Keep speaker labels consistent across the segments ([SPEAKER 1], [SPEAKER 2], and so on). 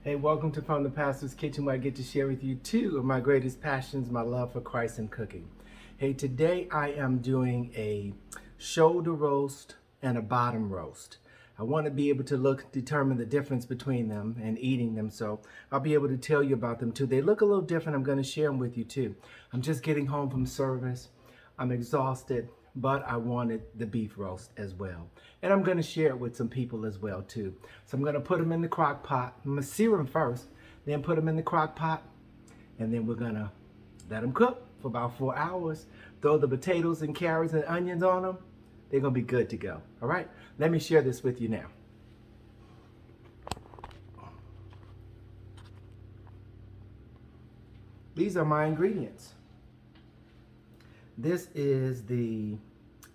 [SPEAKER 1] Hey, welcome to From the Pastor's Kitchen, where I get to share with you two of my greatest passions, my love for Christ and cooking. Hey, today I am doing a shoulder roast and a bottom roast. I want to be able to determine the difference between them and eating them, so I'll be able to tell you about them too. They look a little different. I'm going to share them with you too. I'm just getting home from service. I'm exhausted, but I wanted the beef roast as well. And I'm going to share it with some people as well too. So I'm going to put them in the crock pot. I'm going to sear them first, then put them in the crock pot, and then we're going to let them cook for about 4 hours. Throw the potatoes and carrots and onions on them. They're going to be good to go. All right, let me share this with you now. These are my ingredients. This is the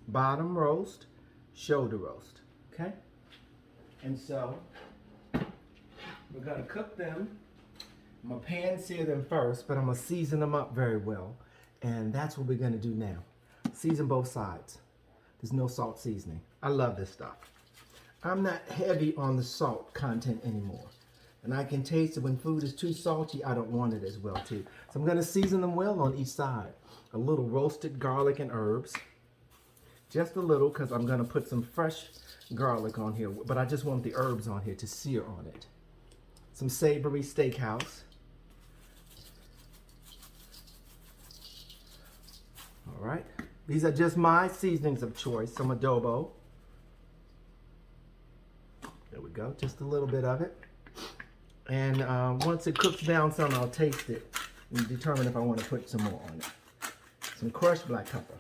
[SPEAKER 1] bottom roast, shoulder roast, okay? And so we're gonna cook them. I'm gonna pan sear them first, but I'm gonna season them up very well. And that's what we're gonna do now. Season both sides. There's no salt seasoning. I love this stuff. I'm not heavy on the salt content anymore. And I can taste it when food is too salty, I don't want it as well too. So I'm gonna season them well on each side. A little roasted garlic and herbs. Just a little, because I'm gonna put some fresh garlic on here, but I just want the herbs on here to sear on it. Some Savory steakhouse. All right, these are just my seasonings of choice. Some adobo. There we go, just a little bit of it. And once it cooks down some, I'll taste it and determine if I want to put some more on it. Some crushed black pepper.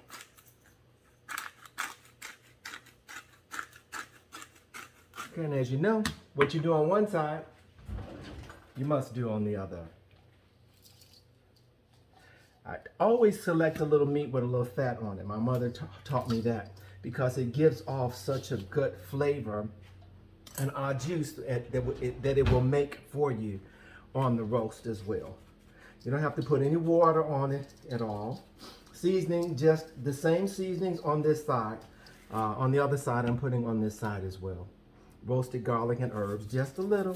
[SPEAKER 1] Okay, and as you know, what you do on one side, you must do on the other. I always select a little meat with a little fat on it. My mother taught me that because it gives off such a good flavor and juice that it will make for you on the roast as well. You don't have to put any water on it at all. Seasoning, just the same seasonings on this side. On the other side, I'm putting on this side as well. Roasted garlic and herbs, just a little.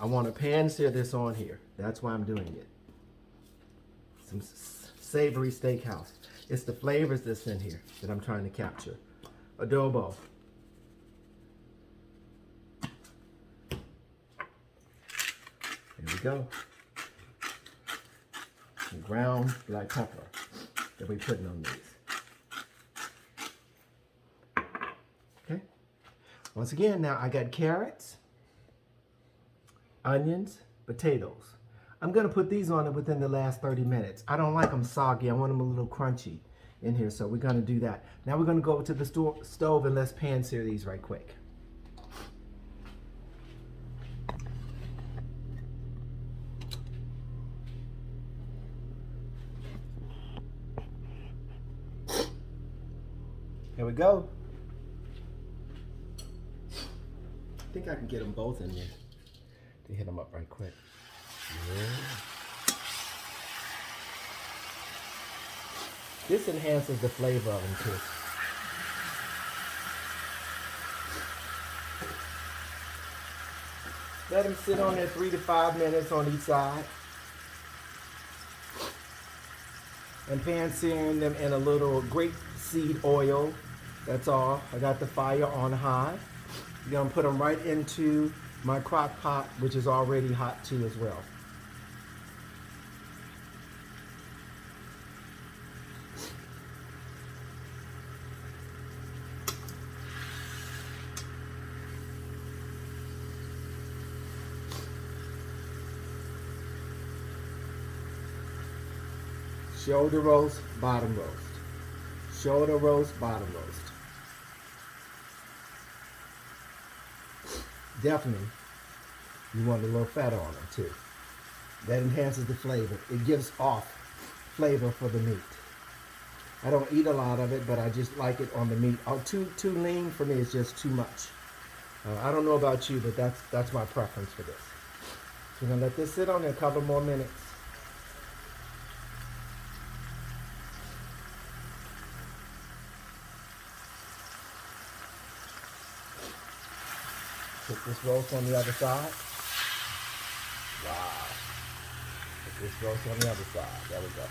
[SPEAKER 1] I want to pan sear this on here. That's why I'm doing it. Some Savory steakhouse. It's the flavors that's in here that I'm trying to capture. Adobo. Here we go. Some ground black pepper that we're putting on these. Okay. Once again, now I got carrots, onions, potatoes. I'm gonna put these on it within the last 30 minutes. I don't like them soggy. I want them a little crunchy in here, so we're gonna do that. Now we're gonna go to the stove and let's pan sear these right quick. Here we go. I think I can get them both in there to hit them up right quick. Yeah. This enhances the flavor of them too. Let them sit on there 3 to 5 minutes on each side. And pan searing them in a little grape seed oil. That's all. I got the fire on high. I'm gonna put them right into my crock pot, which is already hot too as well. Shoulder roast, bottom roast. Shoulder roast, bottom roast. Definitely, you want a little fat on them too. That enhances the flavor. It gives off flavor for the meat. I don't eat a lot of it, but I just like it on the meat. Too lean for me is just too much. I don't know about you, but that's my preference for this. So we're gonna let this sit on there a couple more minutes. Put this roast on the other side. Wow. Put this roast on the other side. There we go.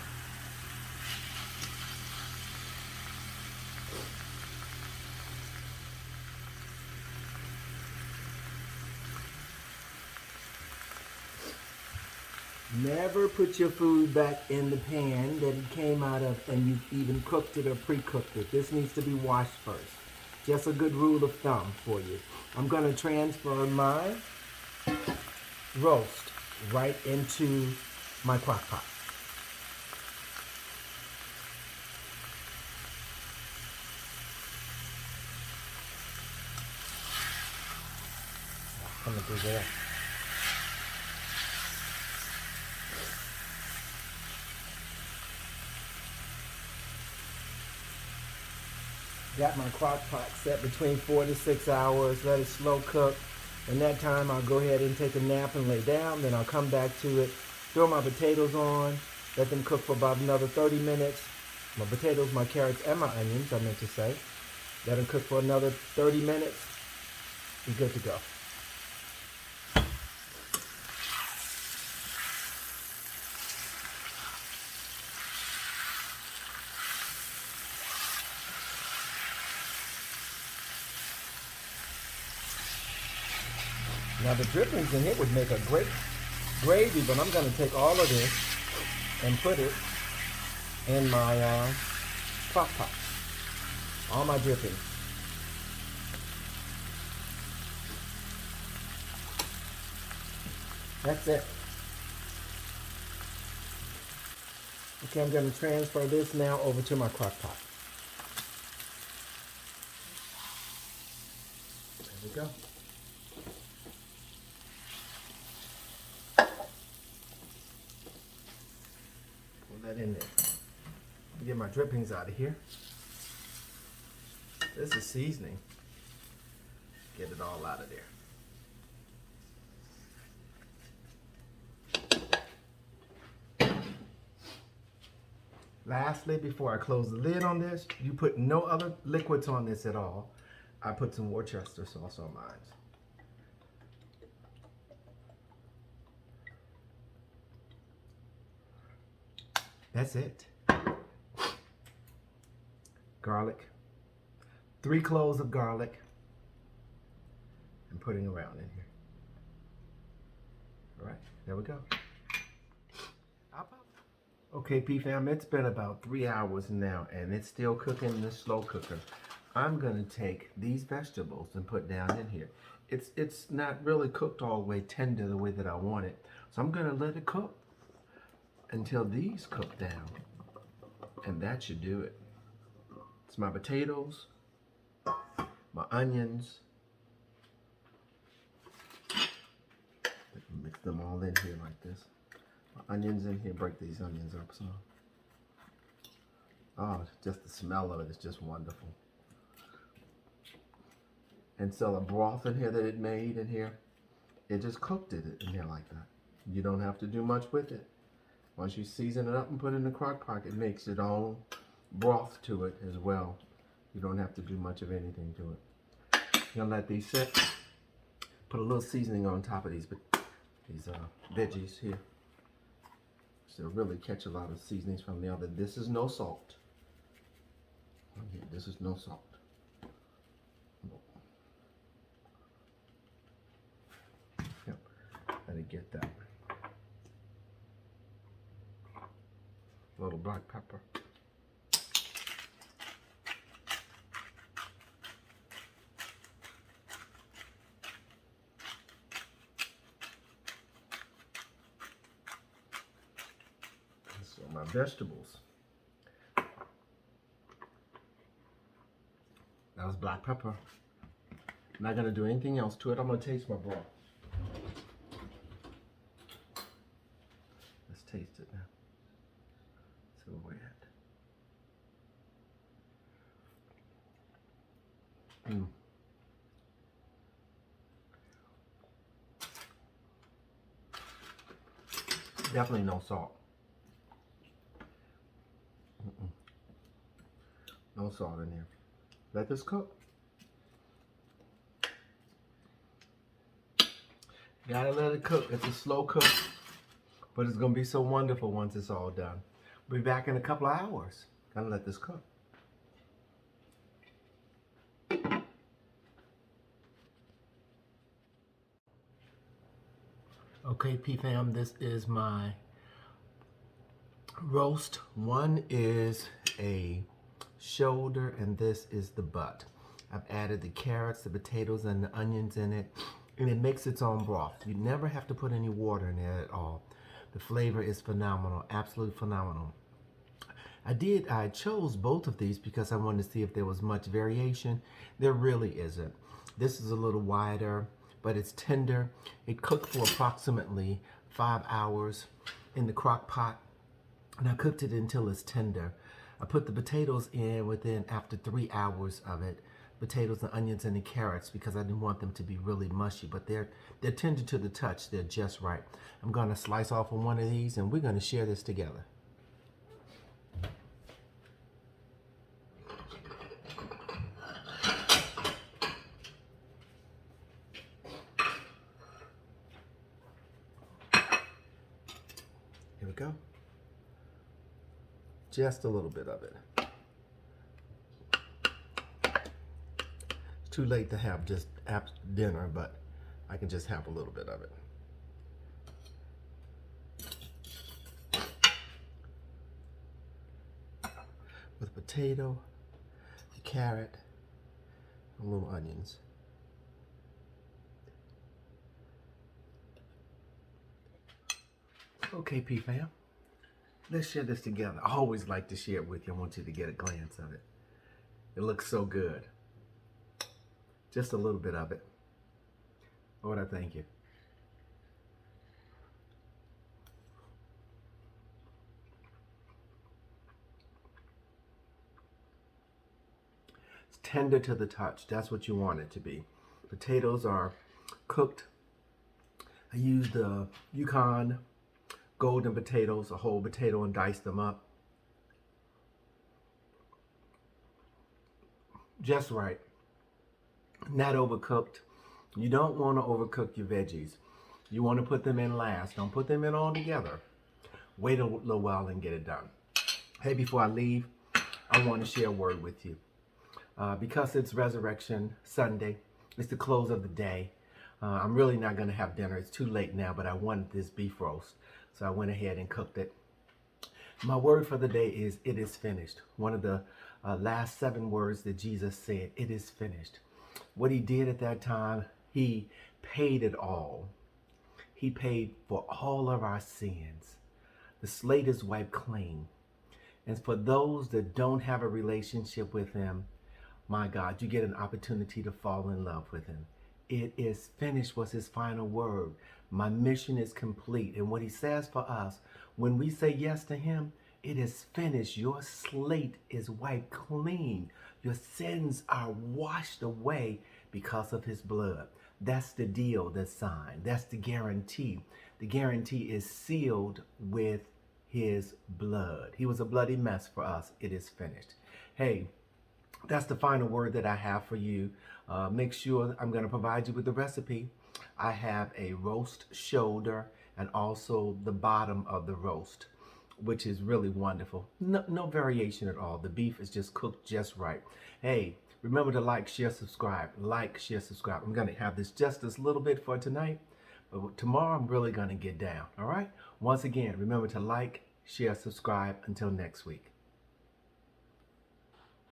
[SPEAKER 1] Never put your food back in the pan that it came out of and you even cooked it or pre-cooked it. This needs to be washed first. Just a good rule of thumb for you. I'm going to transfer my roast right into my crock pot. Coming through there. Got my crock pot set between 4 to 6 hours. Let it slow cook. In that time, I'll go ahead and take a nap and lay down. Then I'll come back to it, throw my potatoes on, let them cook for about another 30 minutes. My potatoes, my carrots, and my onions, I meant to say. Let them cook for another 30 minutes. Be good to go. Now the drippings in here would make a great gravy, but I'm going to take all of this and put it in my crock pot. All my drippings. That's it. Okay, I'm going to transfer this now over to my crock pot. There we go. That in there. Get my drippings out of here. This is seasoning. Get it all out of there. Lastly, before I close the lid on this, you put no other liquids on this at all. I put some Worcester sauce on mine. That's it. Garlic. 3 cloves of garlic. And putting around in here. All right, there we go. Okay, P-Fam, it's been about 3 hours now, and it's still cooking in the slow cooker. I'm gonna take these vegetables and put down in here. It's not really cooked all the way tender the way that I want it. So I'm gonna let it cook until these cook down, and that should do it. It's my potatoes, my onions. Mix them all in here like this. My onions in here, break these onions up some. Oh, just the smell of it is just wonderful. And so the broth in here that it made in here, it just cooked it in here like that. You don't have to do much with it. Once you season it up and put it in the crock pot, it makes its own broth to it as well. You don't have to do much of anything to it. You're gonna let these sit. Put a little seasoning on top of these veggies here. So really catch a lot of seasonings from the other. This is no salt. Okay, this is no salt. Yep. Let it get that. A little black pepper. So my vegetables. That was black pepper. I'm not gonna do anything else to it. I'm gonna taste my broth. Let's taste it now. See where we're at. Definitely no salt. No salt in here. Let this cook. Gotta let it cook. It's a slow cook, but it's gonna be so wonderful once it's all done. We'll be back in a couple of hours. Gotta let this cook. Okay, P-Fam, this is my roast. One is a shoulder and this is the butt. I've added the carrots, the potatoes, and the onions in it, and it makes its own broth. You never have to put any water in there at all. The flavor is phenomenal, absolutely phenomenal. I chose both of these because I wanted to see if there was much variation. There really isn't. This is a little wider, but it's tender. It cooked for approximately 5 hours in the crock pot, and I cooked it until it's tender. I put the potatoes in after 3 hours of it. Potatoes, the onions, and the carrots, because I didn't want them to be really mushy, but they're tender to the touch. They're just right. I'm gonna slice off on one of these and we're gonna share this together. Here we go. Just a little bit of it. Too late to have just dinner, but I can just have a little bit of it. With potato, the carrot, and little onions. Okay, P-Fam, let's share this together. I always like to share it with you. I want you to get a glance of it. It looks so good. Just a little bit of it. Lord, I thank you. It's tender to the touch. That's what you want it to be. Potatoes are cooked. I used the Yukon golden potatoes, a whole potato, and diced them up. Just right. Not overcooked. You don't want to overcook your veggies. You want to put them in last. Don't put them in all together. Wait a little while and get it done. Hey, before I leave, I want to share a word with you. Because it's Resurrection Sunday, it's the close of the day. I'm really not going to have dinner. It's too late now, but I wanted this beef roast, so I went ahead and cooked it. My word for the day is, it is finished. One of the last 7 words that Jesus said, it is finished. What he did at that time, he paid it all. He paid for all of our sins. The slate is wiped clean. And for those that don't have a relationship with him, my God, you get an opportunity to fall in love with him. It is finished was his final word. My mission is complete. And what he says for us, when we say yes to him, it is finished. Your slate is wiped clean. Your sins are washed away because of his blood. That's the deal that's signed. That's the guarantee. The guarantee is sealed with his blood. He was a bloody mess for us. It is finished. Hey, that's the final word that I have for you. Make sure I'm going to provide you with the recipe. I have a roast shoulder and also the bottom of the roast, which is really wonderful. No variation at all. The beef is just cooked just right. Hey, remember to like, share, subscribe. Like, share, subscribe. I'm going to have this just this little bit for tonight, but tomorrow I'm really going to get down. All right? Once again, remember to like, share, subscribe. Until next week.